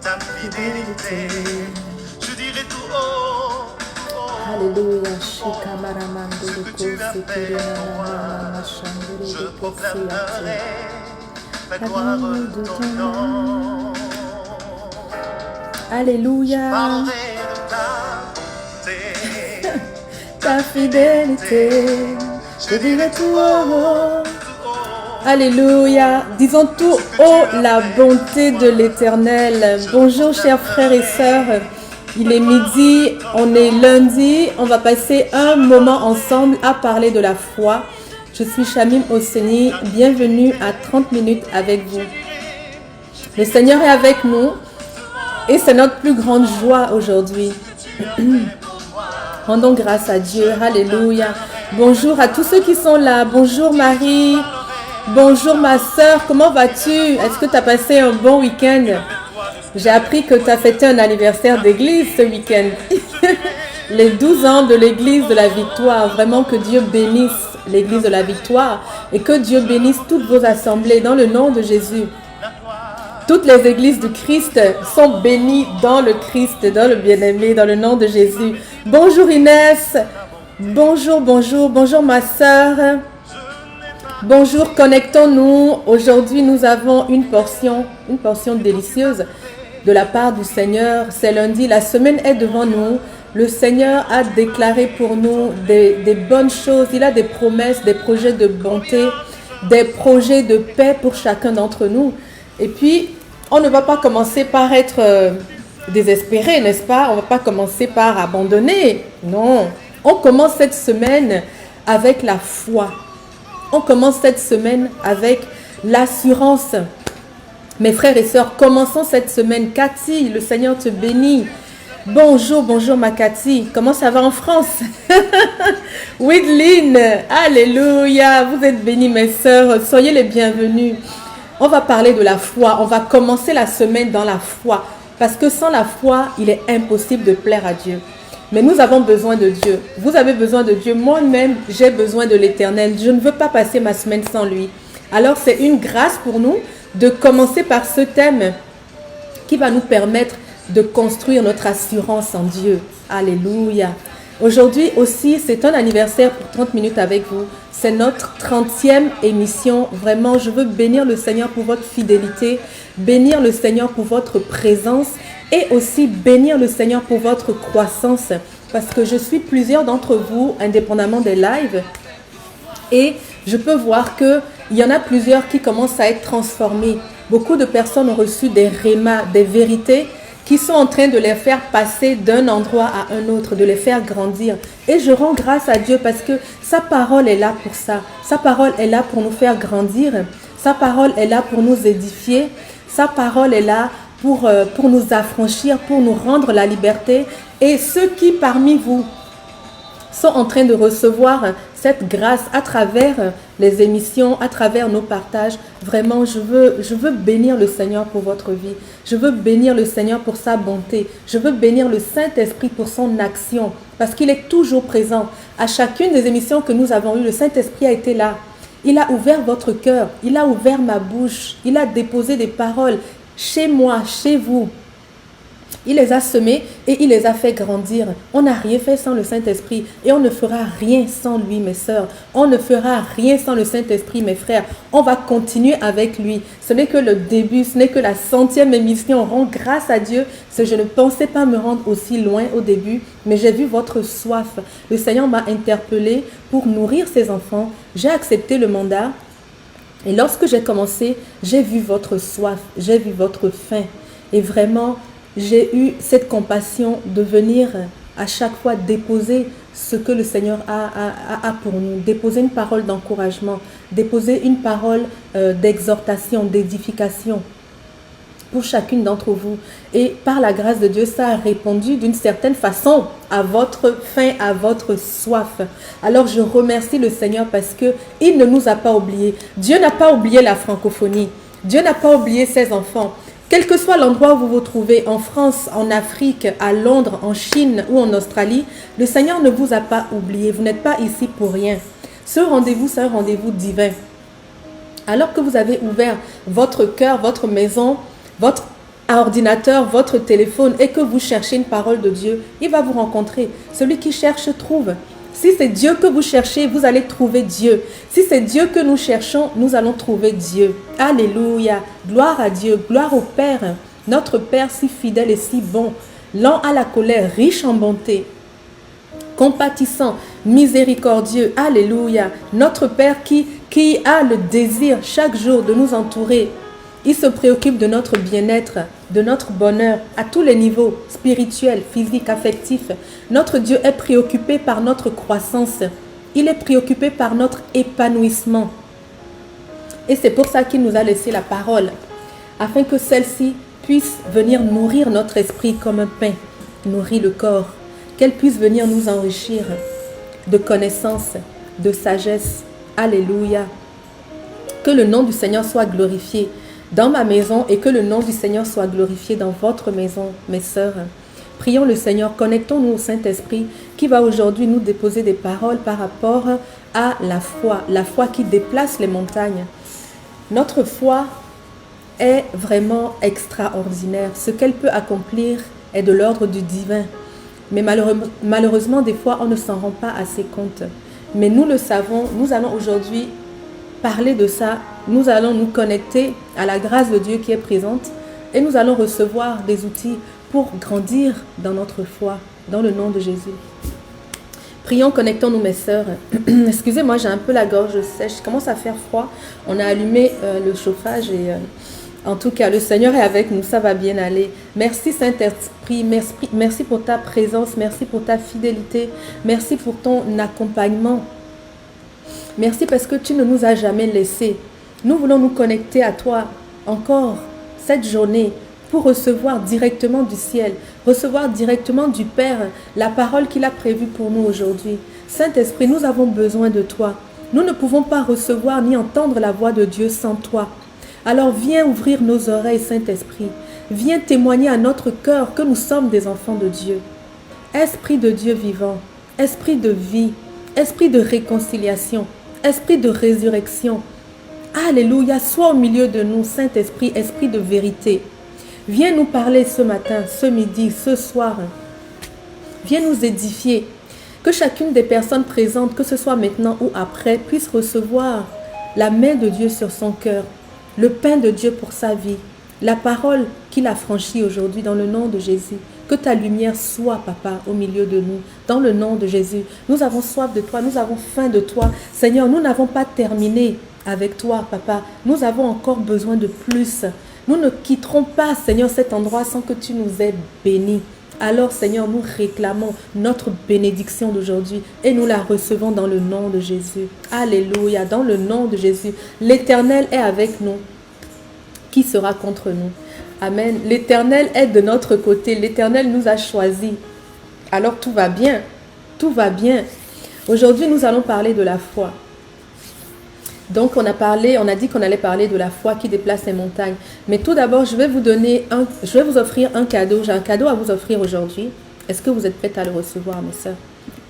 ta fidélité. Je dirai tout haut, Alléluia. ce que tu as fait pour moi. Je proclamerai la gloire de ton nom. Alléluia. Parlerai de ta Ta fidélité. Je dirai tout haut. Alléluia. Disons tout haut la bonté de l'Éternel. Bonjour chers frères et sœurs. Il est midi, on est lundi. On va passer un moment ensemble à parler de la foi. Je suis Chamim Oseni. Bienvenue à 30 minutes avec vous. Le Seigneur est avec nous et c'est notre plus grande joie aujourd'hui. Rendons grâce à Dieu. Alléluia. Bonjour à tous ceux qui sont là. Bonjour Marie. Bonjour ma sœur. Comment vas-tu? Est-ce que tu as passé un bon week-end? J'ai appris que tu as fêté un anniversaire d'église ce week-end. Les 12 ans de l'église de la victoire. Vraiment que Dieu bénisse l'église de la victoire et que Dieu bénisse toutes vos assemblées dans le nom de Jésus. Toutes les églises du Christ sont bénies dans le Christ, dans le bien-aimé, dans le nom de Jésus. Bonjour Inès. Bonjour, bonjour, bonjour ma sœur. Bonjour, connectons-nous. Aujourd'hui, nous avons une portion délicieuse de la part du Seigneur. C'est lundi, la semaine est devant nous. Le Seigneur a déclaré pour nous des bonnes choses. Il a des promesses, des projets de bonté, des projets de paix pour chacun d'entre nous. Et puis, on ne va pas commencer par être désespéré, n'est-ce pas? On ne va pas commencer par abandonner. Non. On commence cette semaine avec la foi. On commence cette semaine avec l'assurance. Mes frères et sœurs, commençons cette semaine. Cathy, le Seigneur te bénit. Bonjour, bonjour ma Cathy. Comment ça va en France? Widline, alléluia. Vous êtes bénis mes sœurs. Soyez les bienvenus. On va parler de la foi. On va commencer la semaine dans la foi. Parce que sans la foi, il est impossible de plaire à Dieu. Mais nous avons besoin de Dieu. Vous avez besoin de Dieu. Moi-même, j'ai besoin de l'Éternel. Je ne veux pas passer ma semaine sans lui. Alors, c'est une grâce pour nous de commencer par ce thème qui va nous permettre de construire notre assurance en Dieu. Alléluia. Aujourd'hui aussi, c'est un anniversaire pour 30 minutes avec vous. C'est notre 30e émission. Vraiment, je veux bénir le Seigneur pour votre fidélité, bénir le Seigneur pour votre présence et aussi bénir le Seigneur pour votre croissance. Parce que je suis plusieurs d'entre vous, indépendamment des lives, et je peux voir qu'il y en a plusieurs qui commencent à être transformés. Beaucoup de personnes ont reçu des rémas, des vérités qui sont en train de les faire passer d'un endroit à un autre, de les faire grandir. Et je rends grâce à Dieu parce que sa parole est là pour ça. Sa parole est là pour nous faire grandir. Sa parole est là pour nous édifier. Sa parole est là pour nous affranchir, pour nous rendre la liberté. Et ceux qui parmi vous sont en train de recevoir cette grâce à travers les émissions, à travers nos partages. Vraiment, je veux bénir le Seigneur pour votre vie. Je veux bénir le Seigneur pour sa bonté. Je veux bénir le Saint-Esprit pour son action, parce qu'il est toujours présent. À chacune des émissions que nous avons eues, le Saint-Esprit a été là. Il a ouvert votre cœur, il a ouvert ma bouche, il a déposé des paroles chez moi, chez vous. Il les a semés et il les a fait grandir. On n'a rien fait sans le Saint-Esprit et on ne fera rien sans lui, mes sœurs. On ne fera rien sans le Saint-Esprit, mes frères. On va continuer avec lui. Ce n'est que le début, ce n'est que la 100e émission. On rend grâce à Dieu. Je ne pensais pas me rendre aussi loin au début, mais j'ai vu votre soif. Le Seigneur m'a interpellée pour nourrir ses enfants. J'ai accepté le mandat et lorsque j'ai commencé, j'ai vu votre soif, j'ai vu votre faim. Et vraiment, j'ai eu cette compassion de venir à chaque fois déposer ce que le Seigneur a pour nous. Déposer une parole d'encouragement, déposer une parole d'exhortation, d'édification pour chacune d'entre vous. Et par la grâce de Dieu, ça a répondu d'une certaine façon à votre faim, à votre soif. Alors je remercie le Seigneur parce qu'il ne nous a pas oubliés. Dieu n'a pas oublié la francophonie. Dieu n'a pas oublié ses enfants. Quel que soit l'endroit où vous vous trouvez, en France, en Afrique, à Londres, en Chine ou en Australie, le Seigneur ne vous a pas oublié. Vous n'êtes pas ici pour rien. Ce rendez-vous, c'est un rendez-vous divin. Alors que vous avez ouvert votre cœur, votre maison, votre à ordinateur, votre téléphone et que vous cherchez une parole de Dieu, il va vous rencontrer. Celui qui cherche trouve. Si c'est Dieu que vous cherchez, vous allez trouver Dieu. Si c'est Dieu que nous cherchons, nous allons trouver Dieu. Alléluia. Gloire à Dieu. Gloire au Père. Notre Père si fidèle et si bon. Lent à la colère, riche en bonté. Compatissant, miséricordieux. Alléluia. Notre Père qui a le désir chaque jour de nous entourer. Il se préoccupe de notre bien-être, de notre bonheur à tous les niveaux, spirituels, physiques, affectifs. Notre Dieu est préoccupé par notre croissance. Il est préoccupé par notre épanouissement. Et c'est pour ça qu'il nous a laissé la parole, afin que celle-ci puisse venir nourrir notre esprit comme un pain nourrit le corps, qu'elle puisse venir nous enrichir de connaissances, de sagesse. Alléluia. Que le nom du Seigneur soit glorifié dans ma maison et que le nom du Seigneur soit glorifié dans votre maison, mes sœurs. Prions le Seigneur, connectons-nous au Saint-Esprit qui va aujourd'hui nous déposer des paroles par rapport à la foi qui déplace les montagnes. Notre foi est vraiment extraordinaire. Ce qu'elle peut accomplir est de l'ordre du divin. Mais malheureusement, des fois, on ne s'en rend pas assez compte. Mais nous le savons, nous allons aujourd'hui parler de ça. Nous allons nous connecter à la grâce de Dieu qui est présente et nous allons recevoir des outils pour grandir dans notre foi, dans le nom de Jésus. Prions, connectons-nous mes sœurs. Excusez-moi, j'ai un peu la gorge sèche, je commence à faire froid. On a allumé le chauffage et en tout cas, le Seigneur est avec nous, ça va bien aller. Merci Saint-Esprit, merci pour ta présence, merci pour ta fidélité, merci pour ton accompagnement. Merci parce que tu ne nous as jamais laissés. Nous voulons nous connecter à toi encore cette journée pour recevoir directement du ciel, recevoir directement du Père la parole qu'il a prévue pour nous aujourd'hui. Saint-Esprit, nous avons besoin de toi. Nous ne pouvons pas recevoir ni entendre la voix de Dieu sans toi. Alors viens ouvrir nos oreilles, Saint-Esprit. Viens témoigner à notre cœur que nous sommes des enfants de Dieu. Esprit de Dieu vivant, esprit de vie, esprit de réconciliation, esprit de résurrection. Alléluia, sois au milieu de nous, Saint-Esprit, esprit de vérité. Viens nous parler ce matin, ce midi, ce soir. Viens nous édifier. Que chacune des personnes présentes, que ce soit maintenant ou après, puisse recevoir la main de Dieu sur son cœur, le pain de Dieu pour sa vie, la parole qu'il a franchie aujourd'hui dans le nom de Jésus. Que ta lumière soit, Papa, au milieu de nous, dans le nom de Jésus. Nous avons soif de toi, nous avons faim de toi. Seigneur, nous n'avons pas terminé avec toi, Papa. Nous avons encore besoin de plus. Nous ne quitterons pas, Seigneur, cet endroit sans que tu nous aies bénis. Alors, Seigneur, nous réclamons notre bénédiction d'aujourd'hui et nous la recevons dans le nom de Jésus. Alléluia, dans le nom de Jésus. L'Éternel est avec nous. Qui sera contre nous? Amen. L'Éternel est de notre côté. L'Éternel nous a choisis. Alors, tout va bien. Tout va bien. Aujourd'hui, nous allons parler de la foi. Donc, on a dit qu'on allait parler de la foi qui déplace les montagnes. Mais tout d'abord, je vais vous offrir un cadeau. J'ai un cadeau à vous offrir aujourd'hui. Est-ce que vous êtes prêts à le recevoir, mes sœurs?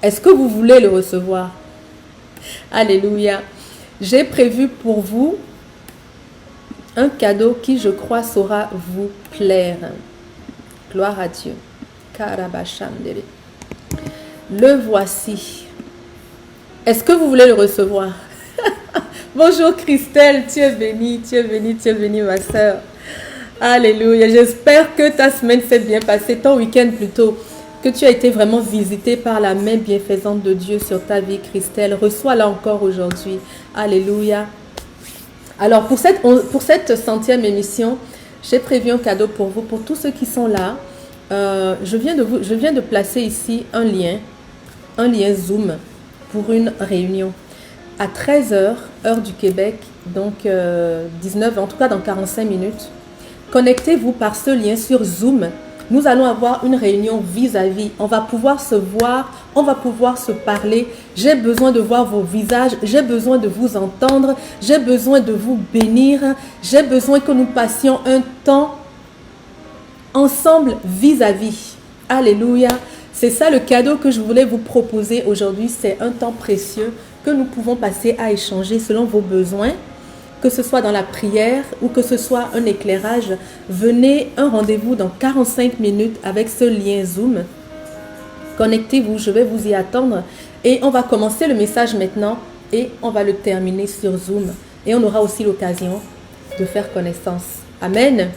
Est-ce que vous voulez le recevoir? Alléluia. J'ai prévu pour vous un cadeau qui, je crois, saura vous plaire. Gloire à Dieu. Karabashandere. Le voici. Est-ce que vous voulez le recevoir? Bonjour Christelle, tu es bénie, ma soeur. Alléluia. J'espère que ta semaine s'est bien passée, ton week-end plutôt, que tu as été vraiment visité par la main bienfaisante de Dieu sur ta vie, Christelle. Reçois-la encore aujourd'hui. Alléluia. Alors, pour cette 100e émission, j'ai prévu un cadeau pour vous, pour tous ceux qui sont là. Je viens de placer ici un lien Zoom pour une réunion. À 13h, heure du Québec, donc 19, en tout cas dans 45 minutes. Connectez-vous par ce lien sur Zoom. Nous allons avoir une réunion vis-à-vis. On va pouvoir se voir, on va pouvoir se parler. J'ai besoin de voir vos visages, j'ai besoin de vous entendre, j'ai besoin de vous bénir. J'ai besoin que nous passions un temps ensemble vis-à-vis. Alléluia. C'est ça le cadeau que je voulais vous proposer aujourd'hui. C'est un temps précieux que nous pouvons passer à échanger selon vos besoins que ce soit dans la prière ou que ce soit un éclairage, venez un rendez-vous dans 45 minutes avec ce lien Zoom. Connectez-vous, je vais vous y attendre et on va commencer le message maintenant et on va le terminer sur Zoom. Et on aura aussi l'occasion de faire connaissance. Amen.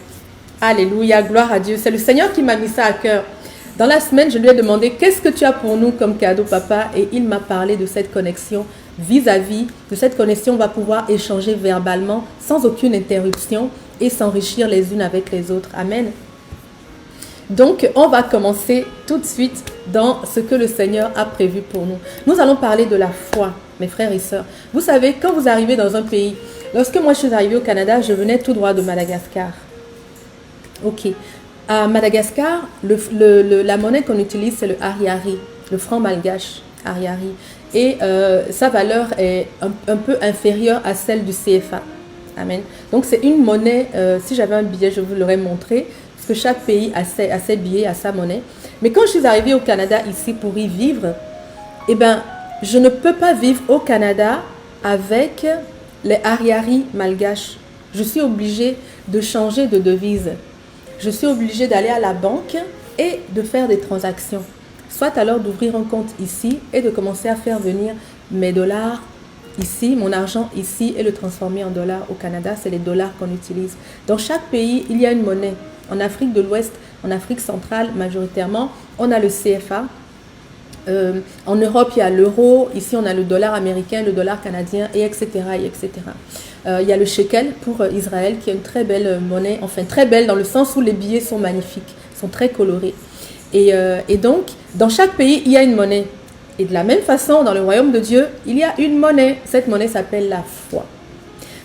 Alléluia, gloire à Dieu. C'est le Seigneur qui m'a mis ça à cœur. Dans la semaine, je lui ai demandé « Qu'est-ce que tu as pour nous comme cadeau, papa ?» Et il m'a parlé de cette connexion vis-à-vis. De cette connexion, on va pouvoir échanger verbalement, sans aucune interruption et s'enrichir les unes avec les autres. Amen. Donc, on va commencer tout de suite dans ce que le Seigneur a prévu pour nous. Nous allons parler de la foi, mes frères et sœurs. Vous savez, quand vous arrivez dans un pays, lorsque moi je suis arrivée au Canada, je venais tout droit de Madagascar. Ok. À Madagascar, la monnaie qu'on utilise, c'est le ariari, le franc malgache, ariari. Et sa valeur est un peu inférieure à celle du CFA. Amen. Donc, c'est une monnaie, si j'avais un billet, je vous l'aurais montré, parce que chaque pays a ses billets, a sa monnaie. Mais quand je suis arrivée au Canada, ici, pour y vivre, eh ben, je ne peux pas vivre au Canada avec les ariari malgaches. Je suis obligée de changer de devise. Je suis obligée d'aller à la banque et de faire des transactions. Soit alors d'ouvrir un compte ici et de commencer à faire venir mes dollars ici, mon argent ici et le transformer en dollars au Canada. C'est les dollars qu'on utilise. Dans chaque pays, il y a une monnaie. En Afrique de l'Ouest, en Afrique centrale majoritairement, on a le CFA. En Europe, il y a l'euro. Ici, on a le dollar américain, le dollar canadien, et etc. Et etc. Il y a le shekel pour Israël, qui est une très belle monnaie, enfin très belle dans le sens où les billets sont magnifiques, sont très colorés. Et donc, dans chaque pays, il y a une monnaie. Et de la même façon, dans le royaume de Dieu, il y a une monnaie. Cette monnaie s'appelle la foi.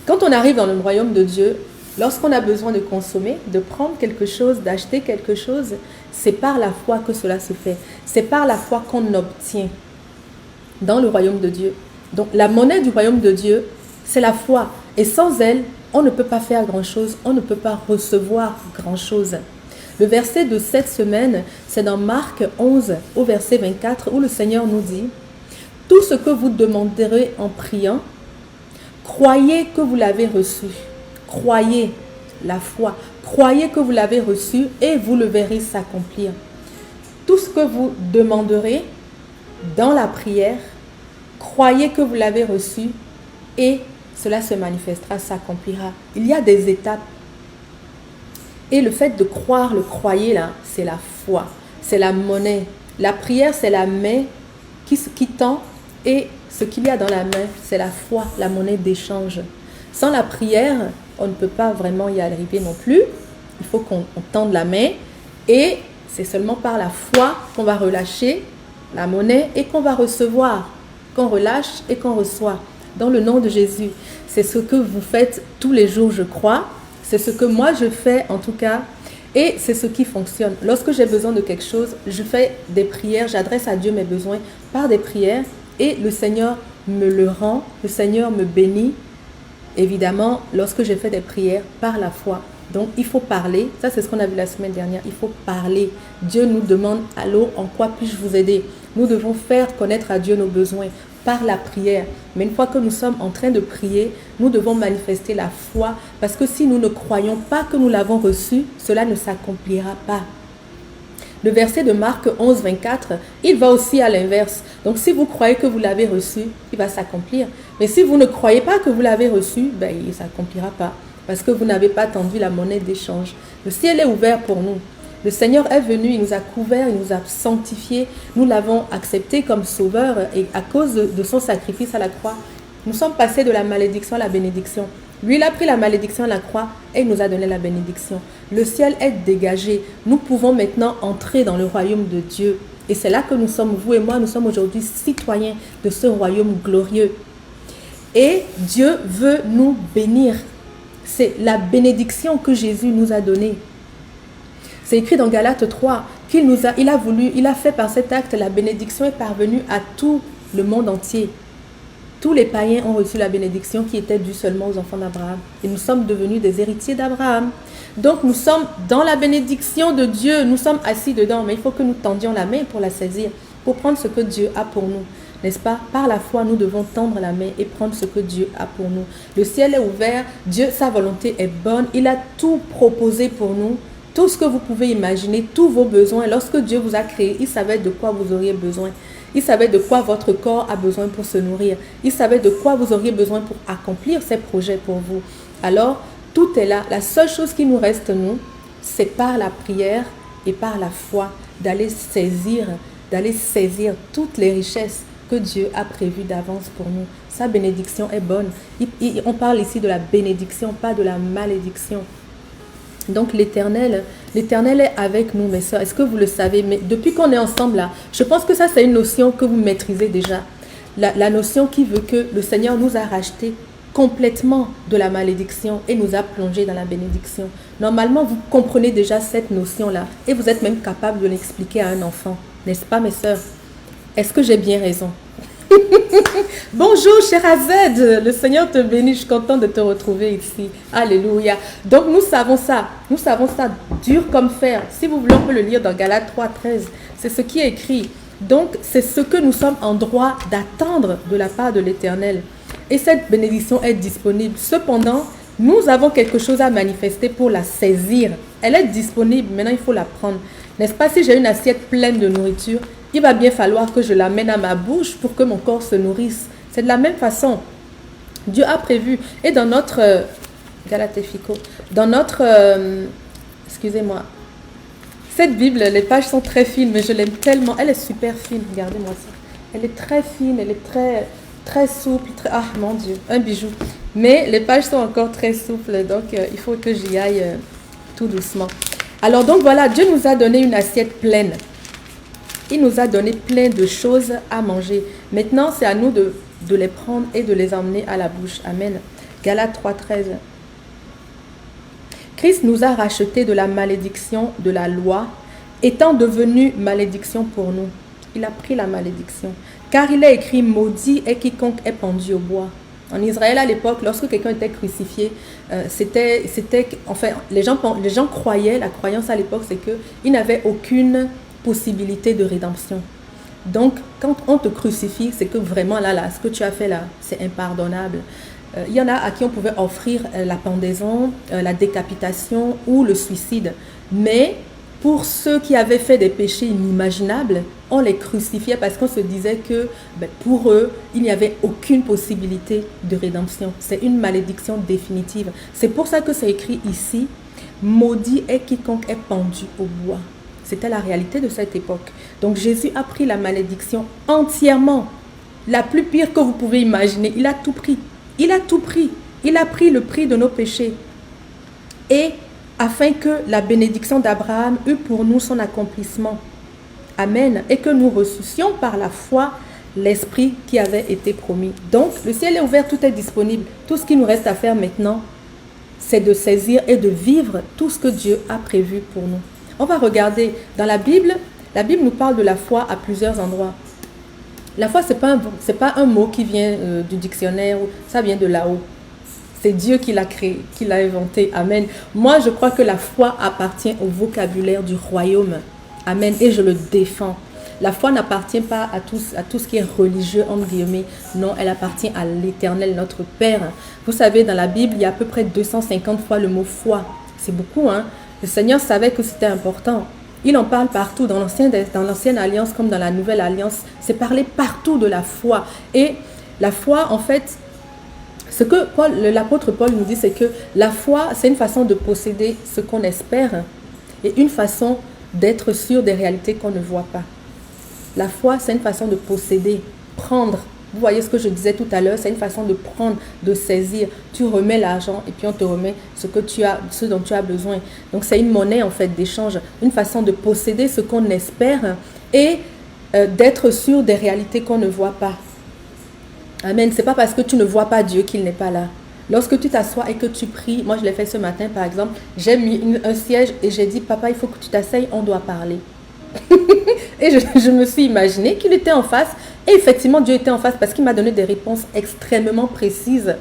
Quand on arrive dans le royaume de Dieu, lorsqu'on a besoin de consommer, de prendre quelque chose, d'acheter quelque chose, c'est par la foi que cela se fait. C'est par la foi qu'on obtient dans le royaume de Dieu. Donc, la monnaie du royaume de Dieu, c'est la foi. Et sans elle, on ne peut pas faire grand-chose, on ne peut pas recevoir grand-chose. Le verset de cette semaine, c'est dans Marc 11 au verset 24 où le Seigneur nous dit « Tout ce que vous demanderez en priant, croyez que vous l'avez reçu. » Croyez la foi. Croyez que vous l'avez reçu et vous le verrez s'accomplir. Tout ce que vous demanderez dans la prière, croyez que vous l'avez reçu et cela se manifestera, s'accomplira. Il y a des étapes. Et le fait de croire, le croyer là, c'est la foi, c'est la monnaie. La prière, c'est la main qui tend et ce qu'il y a dans la main, c'est la foi, la monnaie d'échange. Sans la prière, on ne peut pas vraiment y arriver non plus. Il faut qu'on tende la main et c'est seulement par la foi qu'on va relâcher la monnaie et qu'on va recevoir, qu'on relâche et qu'on reçoit. Dans le nom de Jésus, c'est ce que vous faites tous les jours, je crois. C'est ce que moi je fais en tout cas et c'est ce qui fonctionne. Lorsque j'ai besoin de quelque chose, je fais des prières, j'adresse à Dieu mes besoins par des prières et le Seigneur me le rend, le Seigneur me bénit. Évidemment, lorsque j'ai fait des prières par la foi. Donc, il faut parler. Ça, c'est ce qu'on a vu la semaine dernière. Il faut parler. Dieu nous demande, allô, en quoi puis-je vous aider? Nous devons faire connaître à Dieu nos besoins par la prière. Mais une fois que nous sommes en train de prier, nous devons manifester la foi. Parce que si nous ne croyons pas que nous l'avons reçu, cela ne s'accomplira pas. Le verset de Marc 11, 24, il va aussi à l'inverse. Donc, si vous croyez que vous l'avez reçu, il va s'accomplir. Mais si vous ne croyez pas que vous l'avez reçu, ben, il ne s'accomplira pas. Parce que vous n'avez pas tendu la monnaie d'échange. Le ciel est ouvert pour nous. Le Seigneur est venu, il nous a couverts, il nous a sanctifiés. Nous l'avons accepté comme sauveur et à cause de son sacrifice à la croix, nous sommes passés de la malédiction à la bénédiction. Lui, il a pris la malédiction à la croix et il nous a donné la bénédiction. Le ciel est dégagé. Nous pouvons maintenant entrer dans le royaume de Dieu. Et c'est là que nous sommes, vous et moi, nous sommes aujourd'hui citoyens de ce royaume glorieux. Et Dieu veut nous bénir. C'est la bénédiction que Jésus nous a donnée. C'est écrit dans Galates 3 il a fait par cet acte, la bénédiction est parvenue à tout le monde entier. Tous les païens ont reçu la bénédiction qui était due seulement aux enfants d'Abraham. Et nous sommes devenus des héritiers d'Abraham. Donc nous sommes dans la bénédiction de Dieu. Nous sommes assis dedans, mais il faut que nous tendions la main pour la saisir, pour prendre ce que Dieu a pour nous. n'est-ce pas? Par la foi, nous devons tendre la main et prendre ce que Dieu a pour nous. Le ciel est ouvert, Dieu, sa volonté est bonne, il a tout proposé pour nous. Tout ce que vous pouvez imaginer, tous vos besoins, lorsque Dieu vous a créé, il savait de quoi vous auriez besoin. Il savait de quoi votre corps a besoin pour se nourrir. Il savait de quoi vous auriez besoin pour accomplir ses projets pour vous. Alors, tout est là. La seule chose qui nous reste, nous, c'est par la prière et par la foi d'aller saisir toutes les richesses que Dieu a prévues d'avance pour nous. Sa bénédiction est bonne. On parle ici de la bénédiction, pas de la malédiction. Donc l'Éternel est avec nous, mes sœurs. Est-ce que vous le savez? Mais depuis qu'on est ensemble là, je pense que ça c'est une notion que vous maîtrisez déjà. La notion qui veut que le Seigneur nous a rachetés complètement de la malédiction et nous a plongés dans la bénédiction. Normalement, vous comprenez déjà cette notion-là et vous êtes même capable de l'expliquer à un enfant. N'est-ce pas, mes sœurs? Est-ce que j'ai bien raison? Bonjour, cher Azed, le Seigneur te bénisse, je suis contente de te retrouver ici. Alléluia. Donc nous savons ça dur comme fer. Si vous voulez, on peut le lire dans Galates 3:13. C'est ce qui est écrit. Donc c'est ce que nous sommes en droit d'attendre de la part de l'Éternel. Et cette bénédiction est disponible. Cependant, nous avons quelque chose à manifester pour la saisir. Elle est disponible, maintenant il faut la prendre. N'est-ce pas, si j'ai une assiette pleine de nourriture, il va bien falloir que je l'amène à ma bouche pour que mon corps se nourrisse. C'est de la même façon. Dieu a prévu. Et dans notre... excusez-moi. Cette Bible, les pages sont très fines, mais je l'aime tellement. Elle est super fine. Regardez-moi ça. Elle est très fine, elle est très souple. Ah, mon Dieu, un bijou. Mais les pages sont encore très souples, donc il faut que j'y aille tout doucement. Alors donc voilà, Dieu nous a donné une assiette pleine. Il nous a donné plein de choses à manger. Maintenant, c'est à nous de les prendre et de les emmener à la bouche. Amen. Galates 3:13. Christ nous a rachetés de la malédiction de la loi, étant devenu malédiction pour nous. Il a pris la malédiction. Car il est écrit, maudit est quiconque est pendu au bois. En Israël, à l'époque, lorsque quelqu'un était crucifié, enfin, les gens croyaient, la croyance à l'époque, c'est qu'il n'avait aucune possibilité de rédemption. Donc, quand on te crucifie, c'est que vraiment, là, ce que tu as fait là, c'est impardonnable. Il y en a à qui on pouvait offrir la pendaison, la décapitation ou le suicide. Mais pour ceux qui avaient fait des péchés inimaginables, on les crucifiait parce qu'on se disait que pour eux, il n'y avait aucune possibilité de rédemption. C'est une malédiction définitive. C'est pour ça que c'est écrit ici, maudit est quiconque est pendu au bois. C'était la réalité de cette époque. Donc Jésus a pris la malédiction entièrement, la plus pire que vous pouvez imaginer. Il a tout pris. Il a tout pris. Il a pris le prix de nos péchés. Et afin que la bénédiction d'Abraham eût pour nous son accomplissement. Amen. Et que nous reçussions par la foi l'esprit qui avait été promis. Donc, le ciel est ouvert, tout est disponible. Tout ce qui nous reste à faire maintenant, c'est de saisir et de vivre tout ce que Dieu a prévu pour nous. On va regarder dans la Bible nous parle de la foi à plusieurs endroits. La foi, c'est pas un mot qui vient du dictionnaire, ça vient de là-haut. C'est Dieu qui l'a créé, qui l'a inventé. Amen. Moi, je crois que la foi appartient au vocabulaire du royaume. Amen. Et je le défends. La foi n'appartient pas à tout ce qui est religieux, entre guillemets. Non, elle appartient à l'Éternel, notre Père. Vous savez, dans la Bible, il y a à peu près 250 fois le mot foi. C'est beaucoup, hein? Le Seigneur savait que c'était important. Il en parle partout, dans l'ancienne alliance comme dans la nouvelle alliance. C'est parlé partout de la foi. Et la foi, en fait, ce que l'apôtre Paul nous dit, c'est que la foi, c'est une façon de posséder ce qu'on espère et une façon d'être sûr des réalités qu'on ne voit pas. La foi, c'est une façon de posséder, prendre. Vous voyez ce que je disais tout à l'heure, c'est une façon de prendre, de saisir. Tu remets l'argent et puis on te remet ce dont tu as besoin. Donc c'est une monnaie en fait d'échange, une façon de posséder ce qu'on espère et d'être sûr des réalités qu'on ne voit pas. Amen. C'est pas parce que tu ne vois pas Dieu qu'il n'est pas là. Lorsque tu t'assois et que tu pries, moi je l'ai fait ce matin par exemple, j'ai mis un siège et j'ai dit, papa, il faut que tu t'asseyes, on doit parler. Et je me suis imaginé qu'il était en face. Et effectivement, Dieu était en face parce qu'il m'a donné des réponses extrêmement précises.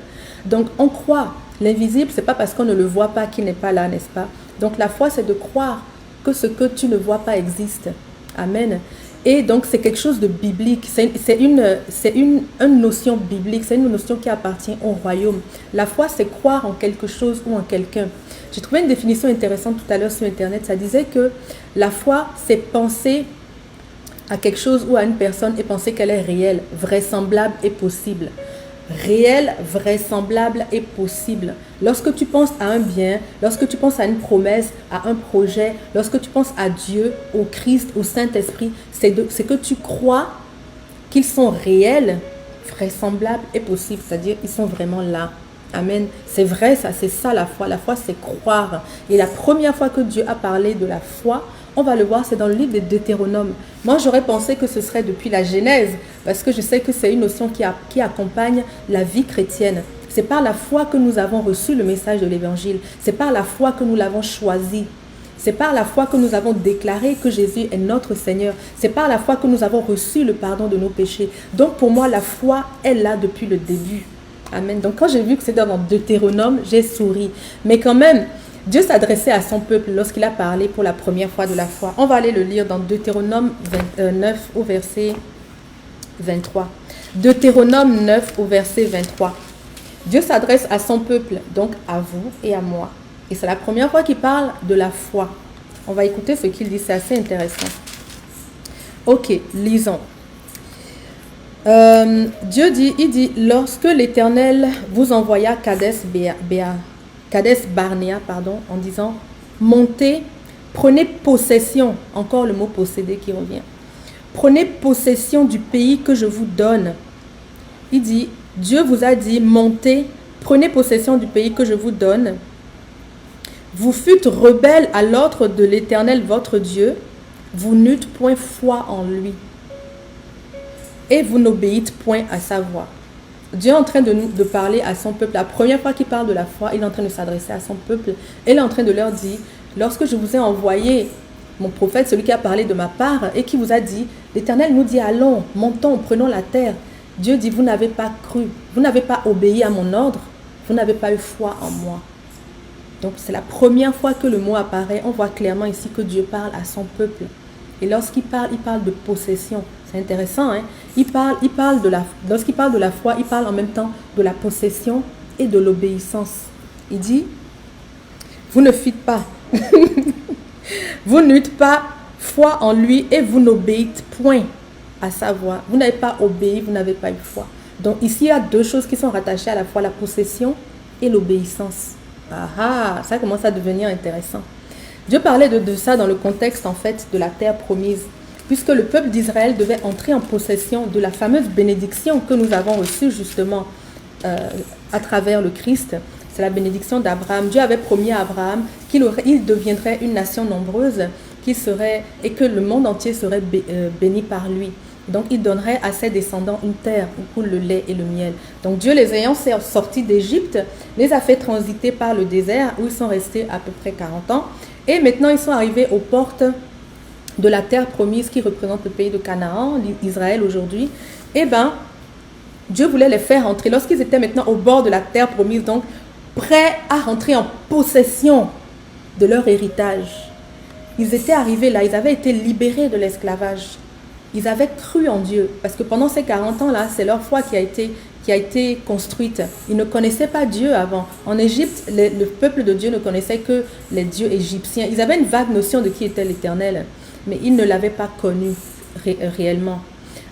Donc, on croit. L'invisible, ce n'est pas parce qu'on ne le voit pas qu'il n'est pas là, n'est-ce pas? Donc, la foi, c'est de croire que ce que tu ne vois pas existe. Amen. Et donc, c'est quelque chose de biblique. C'est une notion biblique. C'est une notion qui appartient au royaume. La foi, c'est croire en quelque chose ou en quelqu'un. J'ai trouvé une définition intéressante tout à l'heure sur Internet. Ça disait que la foi, c'est penser à quelque chose ou à une personne et penser qu'elle est réelle, vraisemblable et possible. Réel, vraisemblable et possible. Lorsque tu penses à un bien, lorsque tu penses à une promesse, à un projet, lorsque tu penses à Dieu, au Christ, au Saint-Esprit, c'est que tu crois qu'ils sont réels, vraisemblables et possibles. C'est-à-dire qu'ils sont vraiment là. Amen. C'est vrai, ça, c'est ça la foi. La foi, c'est croire. Et la première fois que Dieu a parlé de la foi, on va le voir, c'est dans le livre de Deutéronome. Moi, j'aurais pensé que ce serait depuis la Genèse, parce que je sais que c'est une notion qui accompagne la vie chrétienne. C'est par la foi que nous avons reçu le message de l'Évangile. C'est par la foi que nous l'avons choisi. C'est par la foi que nous avons déclaré que Jésus est notre Seigneur. C'est par la foi que nous avons reçu le pardon de nos péchés. Donc, pour moi, la foi est là depuis le début. Amen. Donc, quand j'ai vu que c'était dans Deutéronome, j'ai souri. Mais quand même, Dieu s'adressait à son peuple lorsqu'il a parlé pour la première fois de la foi. On va aller le lire dans Deutéronome 9 au verset 23. Deutéronome 9 au verset 23. Dieu s'adresse à son peuple, donc à vous et à moi. Et c'est la première fois qu'il parle de la foi. On va écouter ce qu'il dit, c'est assez intéressant. Ok, lisons. Dieu dit, il dit, lorsque l'Éternel vous envoya Kades Barnea, en disant, montez, prenez possession, encore le mot posséder qui revient, prenez possession du pays que je vous donne. Il dit, Dieu vous a dit, montez, prenez possession du pays que je vous donne. Vous fûtes rebelles à l'ordre de l'Éternel votre Dieu, vous n'eûtes point foi en lui, et vous n'obéîtes point à sa voix. Dieu est en train de parler à son peuple. La première fois qu'il parle de la foi, il est en train de s'adresser à son peuple. Et il est en train de leur dire, lorsque je vous ai envoyé mon prophète, celui qui a parlé de ma part, et qui vous a dit, l'Éternel nous dit, allons, montons, prenons la terre. Dieu dit, vous n'avez pas cru, vous n'avez pas obéi à mon ordre, vous n'avez pas eu foi en moi. Donc c'est la première fois que le mot apparaît. On voit clairement ici que Dieu parle à son peuple. Et lorsqu'il parle de possession. C'est intéressant, hein? Lorsqu'il parle de la foi, il parle en même temps de la possession et de l'obéissance. Il dit, vous ne fîtes pas, vous n'eûtes pas foi en lui et vous n'obéîtes point à sa voix. Vous n'avez pas obéi, vous n'avez pas eu foi. Donc ici, il y a deux choses qui sont rattachées à la fois, la possession et l'obéissance. Ah, ça commence à devenir intéressant. Dieu parlait de ça dans le contexte en fait de la terre promise, puisque le peuple d'Israël devait entrer en possession de la fameuse bénédiction que nous avons reçue justement à travers le Christ. C'est la bénédiction d'Abraham. Dieu avait promis à Abraham qu'il deviendrait une nation nombreuse et que le monde entier serait béni par lui. Donc, il donnerait à ses descendants une terre où coule le lait et le miel. Donc, Dieu, les ayant sortis d'Égypte, les a fait transiter par le désert où ils sont restés à peu près 40 ans. Et maintenant, ils sont arrivés aux portes de la terre promise qui représente le pays de Canaan, Israël aujourd'hui. Eh bien, Dieu voulait les faire rentrer. Lorsqu'ils étaient maintenant au bord de la terre promise, donc prêts à rentrer en possession de leur héritage, ils étaient arrivés là, ils avaient été libérés de l'esclavage. Ils avaient cru en Dieu, parce que pendant ces 40 ans-là, c'est leur foi qui a été construite. Ils ne connaissaient pas Dieu avant. En Égypte, le peuple de Dieu ne connaissait que les dieux égyptiens. Ils avaient une vague notion de qui était l'Éternel, mais ils ne l'avaient pas connu réellement.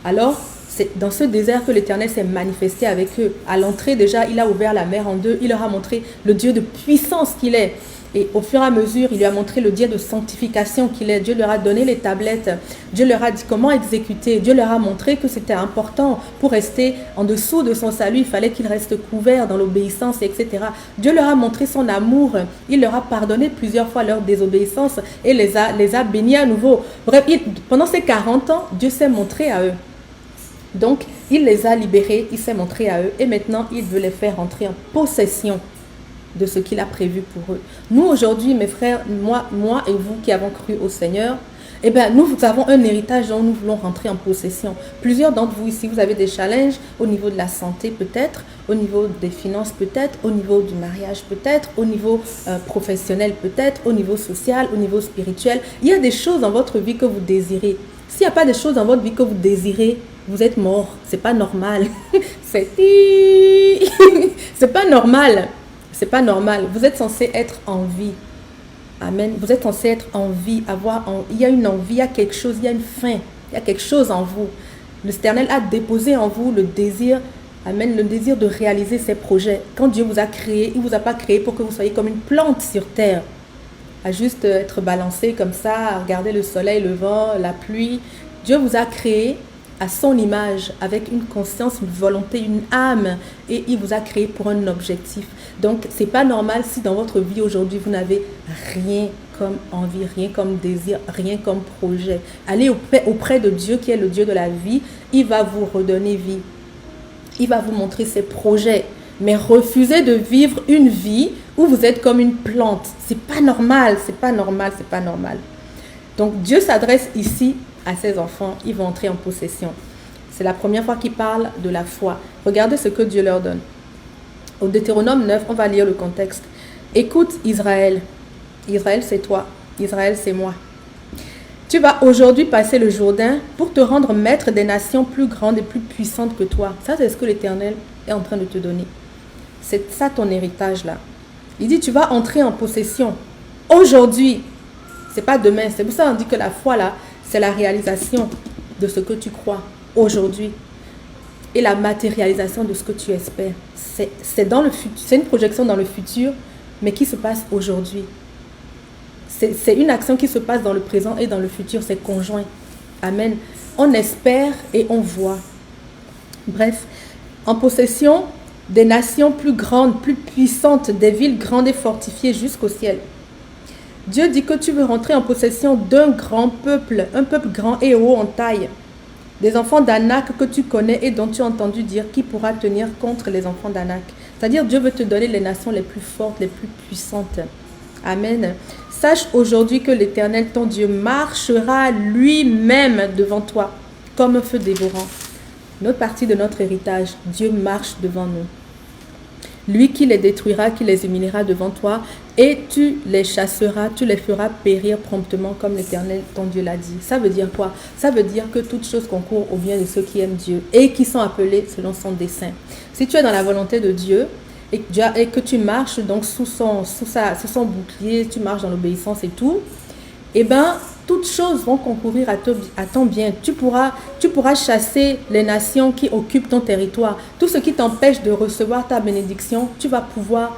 Alors, c'est dans ce désert que l'Éternel s'est manifesté avec eux. À l'entrée déjà, il a ouvert la mer en deux. Il leur a montré le Dieu de puissance qu'il est. Et au fur et à mesure, il lui a montré le Dieu de sanctification qu'il est. Dieu leur a donné les tablettes. Dieu leur a dit comment exécuter. Dieu leur a montré que c'était important pour rester en dessous de son salut. Il fallait qu'ils restent couverts dans l'obéissance, etc. Dieu leur a montré son amour. Il leur a pardonné plusieurs fois leur désobéissance et les a bénis à nouveau. Bref, pendant ces 40 ans, Dieu s'est montré à eux. Donc, il les a libérés, il s'est montré à eux. Et maintenant, il veut les faire entrer en possession de ce qu'il a prévu pour eux. Nous, aujourd'hui, mes frères, moi et vous qui avons cru au Seigneur, eh bien, nous avons un héritage dont nous voulons rentrer en possession. Plusieurs d'entre vous ici, vous avez des challenges au niveau de la santé peut-être, au niveau des finances peut-être, au niveau du mariage peut-être, au niveau professionnel peut-être, au niveau social, au niveau spirituel. Il y a des choses dans votre vie que vous désirez. S'il n'y a pas de choses dans votre vie que vous désirez, vous êtes mort. C'est pas normal. C'est pas normal. C'est pas normal. Vous êtes censé être en vie. Amen. Vous êtes censé être en vie. Il y a une envie, il y a quelque chose, il y a une faim. Il y a quelque chose en vous. L'Éternel a déposé en vous le désir. Amen. Le désir de réaliser ses projets. Quand Dieu vous a créé, il ne vous a pas créé pour que vous soyez comme une plante sur terre. À juste être balancé comme ça, à regarder le soleil, le vent, la pluie. Dieu vous a créé à son image, avec une conscience, une volonté, une âme, et il vous a créé pour un objectif. Donc, c'est pas normal si dans votre vie aujourd'hui, vous n'avez rien comme envie, rien comme désir, rien comme projet. Allez auprès de Dieu qui est le Dieu de la vie, il va vous redonner vie. Il va vous montrer ses projets. Mais refusez de vivre une vie où vous êtes comme une plante. C'est pas normal, c'est pas normal, c'est pas normal. Donc Dieu s'adresse ici à ses enfants. Ils vont entrer en possession. C'est la première fois qu'il parle de la foi. Regardez ce que Dieu leur donne. Au Deutéronome 9, on va lire le contexte. Écoute Israël. Israël, c'est toi. Israël, c'est moi. Tu vas aujourd'hui passer le Jourdain pour te rendre maître des nations plus grandes et plus puissantes que toi. Ça, c'est ce que l'Éternel est en train de te donner. C'est ça ton héritage là. Il dit, tu vas entrer en possession aujourd'hui. C'est pas demain. C'est pour ça qu'on dit que la foi là, c'est la réalisation de ce que tu crois aujourd'hui et la matérialisation de ce que tu espères. C'est dans le futur. C'est une projection dans le futur, mais qui se passe aujourd'hui. C'est une action qui se passe dans le présent et dans le futur. C'est conjoint. Amen. On espère et on voit. Bref, en possession des nations plus grandes, plus puissantes, des villes grandes et fortifiées jusqu'au ciel. Dieu dit que tu veux rentrer en possession d'un grand peuple, un peuple grand et haut en taille. Des enfants d'Anak que tu connais et dont tu as entendu dire qui pourra tenir contre les enfants d'Anak. C'est-à-dire Dieu veut te donner les nations les plus fortes, les plus puissantes. Amen. Sache aujourd'hui que l'Éternel, ton Dieu, marchera lui-même devant toi comme un feu dévorant. Une autre partie de notre héritage, Dieu marche devant nous. Lui qui les détruira, qui les humiliera devant toi, et tu les chasseras, tu les feras périr promptement comme l'Éternel, ton Dieu, l'a dit. Ça veut dire quoi? Ça veut dire que toute chose concourt au bien de ceux qui aiment Dieu et qui sont appelés selon son dessein. Si tu es dans la volonté de Dieu et que tu marches donc sous son bouclier, tu marches dans l'obéissance et tout, eh bien, toutes choses vont concourir à ton bien. Tu pourras chasser les nations qui occupent ton territoire. Tout ce qui t'empêche de recevoir ta bénédiction, tu vas pouvoir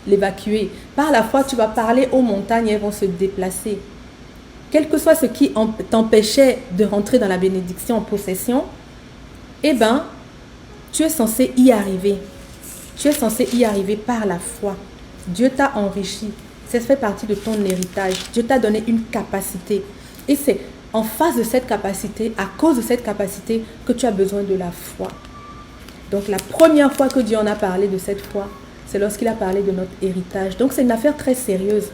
l'évacuer. Par la foi, tu vas parler aux montagnes et elles vont se déplacer. Quel que soit ce qui t'empêchait de rentrer dans la bénédiction en possession, eh bien, tu es censé y arriver. Tu es censé y arriver par la foi. Dieu t'a enrichi. Ça fait partie de ton héritage. Dieu t'a donné une capacité. Et c'est en face de cette capacité, à cause de cette capacité, que tu as besoin de la foi. Donc la première fois que Dieu en a parlé de cette foi, c'est lorsqu'il a parlé de notre héritage. Donc c'est une affaire très sérieuse.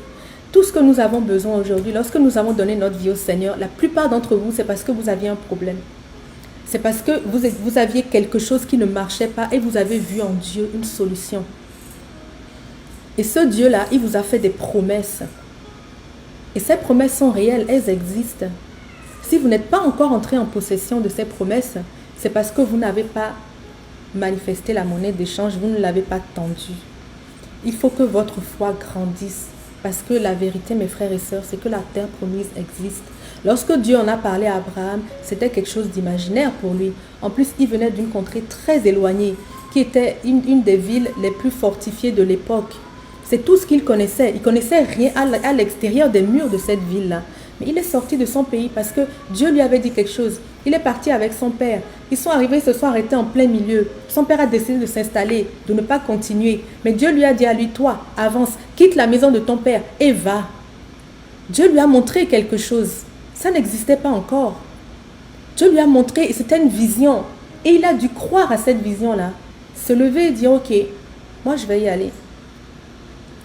Tout ce que nous avons besoin aujourd'hui, lorsque nous avons donné notre vie au Seigneur, la plupart d'entre vous, c'est parce que vous aviez un problème. C'est parce que vous aviez quelque chose qui ne marchait pas et vous avez vu en Dieu une solution. Et ce Dieu-là, il vous a fait des promesses. Et ces promesses sont réelles, elles existent. Si vous n'êtes pas encore entré en possession de ces promesses, c'est parce que vous n'avez pas manifesté la monnaie d'échange, vous ne l'avez pas tendue. Il faut que votre foi grandisse. Parce que la vérité, mes frères et sœurs, c'est que la terre promise existe. Lorsque Dieu en a parlé à Abraham, c'était quelque chose d'imaginaire pour lui. En plus, il venait d'une contrée très éloignée, qui était une des villes les plus fortifiées de l'époque. C'est tout ce qu'il connaissait. Il ne connaissait rien à l'extérieur des murs de cette ville-là. Mais il est sorti de son pays parce que Dieu lui avait dit quelque chose. Il est parti avec son père. Ils sont arrivés, ils se sont arrêtés en plein milieu. Son père a décidé de s'installer, de ne pas continuer. Mais Dieu lui a dit à lui, toi, avance, quitte la maison de ton père et va. Dieu lui a montré quelque chose. Ça n'existait pas encore. Dieu lui a montré, et c'était une vision. Et il a dû croire à cette vision-là. Se lever et dire, ok, moi je vais y aller.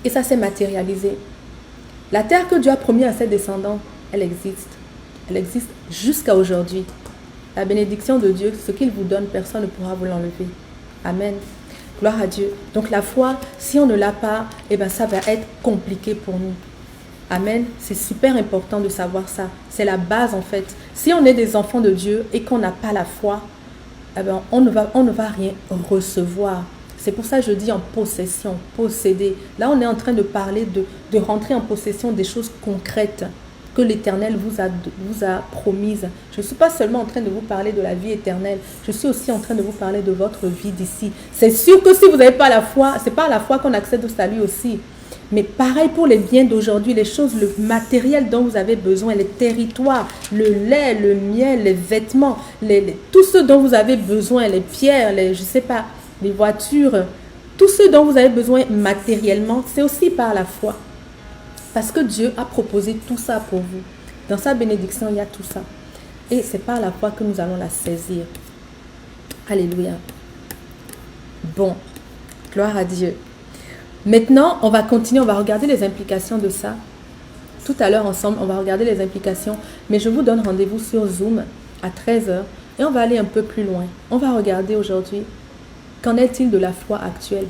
Et ça s'est matérialisé. La terre que Dieu a promis à ses descendants, elle existe. Elle existe jusqu'à aujourd'hui. La bénédiction de Dieu, ce qu'il vous donne, personne ne pourra vous l'enlever. Amen. Gloire à Dieu. Donc la foi, si on ne l'a pas, eh ben ça va être compliqué pour nous. Amen. C'est super important de savoir ça. C'est la base en fait. Si on est des enfants de Dieu et qu'on n'a pas la foi, eh ben, on ne va rien recevoir. C'est pour ça que je dis en possession, posséder. Là, on est en train de parler de rentrer en possession des choses concrètes que l'Éternel vous a promises. Je ne suis pas seulement en train de vous parler de la vie éternelle, je suis aussi en train de vous parler de votre vie d'ici. C'est sûr que si vous n'avez pas la foi, c'est pas à la foi qu'on accède au salut aussi. Mais pareil pour les biens d'aujourd'hui, les choses, le matériel dont vous avez besoin, les territoires, le lait, le miel, les vêtements, tout ce dont vous avez besoin, les pierres, les voitures, tout ce dont vous avez besoin matériellement, c'est aussi par la foi. Parce que Dieu a proposé tout ça pour vous. Dans sa bénédiction, il y a tout ça. Et c'est par la foi que nous allons la saisir. Alléluia. Bon, gloire à Dieu. Maintenant, on va continuer, on va regarder les implications de ça. Tout à l'heure, ensemble, on va regarder les implications. Mais je vous donne rendez-vous sur Zoom à 13h et on va aller un peu plus loin. On va regarder aujourd'hui, qu'en est-il de la foi actuelle?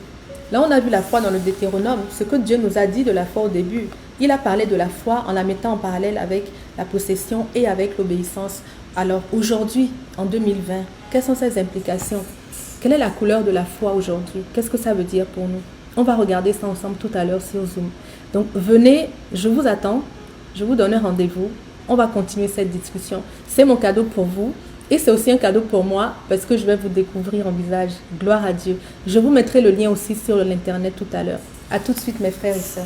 Là, on a vu la foi dans le Deutéronome, ce que Dieu nous a dit de la foi au début. Il a parlé de la foi en la mettant en parallèle avec la possession et avec l'obéissance. Alors, aujourd'hui, en 2020, quelles sont ces implications? Quelle est la couleur de la foi aujourd'hui? Qu'est-ce que ça veut dire pour nous? On va regarder ça ensemble tout à l'heure sur Zoom. Donc, venez, je vous attends. Je vous donne un rendez-vous. On va continuer cette discussion. C'est mon cadeau pour vous. Et c'est aussi un cadeau pour moi parce que je vais vous découvrir en visage. Gloire à Dieu. Je vous mettrai le lien aussi sur l'Internet tout à l'heure. À tout de suite mes frères et sœurs.